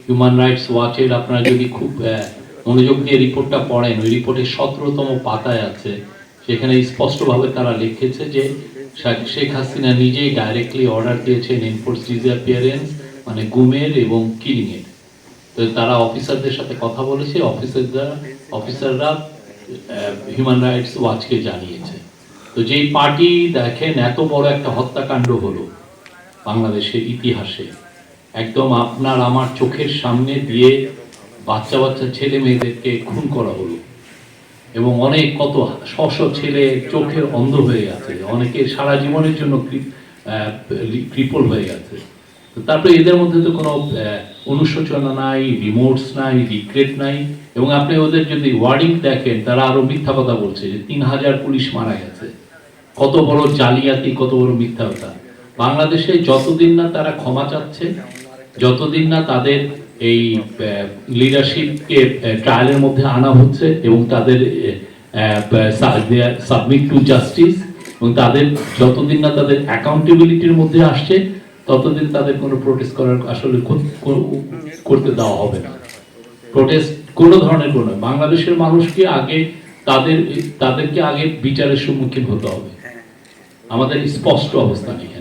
Human rights ওয়াচের আপনারা যদি খুব মনোযোগ দিয়ে রিপোর্টটা পড়েন, ওই রিপোর্টের 17তম পাতায় আছে, সেখানে স্পষ্টভাবে তারা লিখেছে যে শেখ হাসিনা নিজেই ডাইরেক্টলি অর্ডার দিয়েছেন এনফোর্স ডিসঅ্যাপিয়ারেন্স, মানে গুমের এবং কিলিংয়ের। তো তারা অফিসারদের সাথে কথা বলেছে, অফিসাররা হিউম্যান রাইটস ওয়াচকে জানিয়েছে। তো যেই পার্টি দেখেন এত বড় একটা হত্যাকাণ্ড হলো বাংলাদেশের ইতিহাসে, একদম আপনার আমার চোখের সামনে দিয়ে বাচ্চা বাচ্চা ছেলে মেয়েদেরকে খুন করা হলো, এবং অনেক কত শশ ছেলে চোখের অন্ধ হয়ে গেছে, অনেকে সারা জীবনের জন্য ক্রিপল হয়ে গেছে। তারপরে এদের মধ্যে তো কোনো অনুশোচনা নাই, রিমোর্স নাই, রিগ্রেট নাই। এবং আপনি ওদের যদি ওয়ার্ডিং দেখেন, তারা আরো মিথ্যা কথা বলছে যে 3000 পুলিশ মারা গেছে। কত বড় জালিয়াতি, কত বড় মিথ্যা কথা। বাংলাদেশে যতদিন না তারা ক্ষমা চাচ্ছে, যতদিন না তাদের এই লিডারশিপকে ট্রায়ালের মধ্যে আনা হচ্ছে এবং তাদের সাবমিট টু জাস্টিস, এবং তাদের যতদিন না তাদের অ্যাকাউন্টেবিলিটির মধ্যে আসছে, ততদিন তাদের কোনো প্রোটেস্ট করার আসলে করতে দেওয়া হবে না। প্রোটেস্ট কোনো ধরনের কোনো, বাংলাদেশের মানুষকে আগে তাদেরকে আগে বিচারের সম্মুখীন হতে হবে। আমাদের স্পষ্ট অবস্থান এখানে।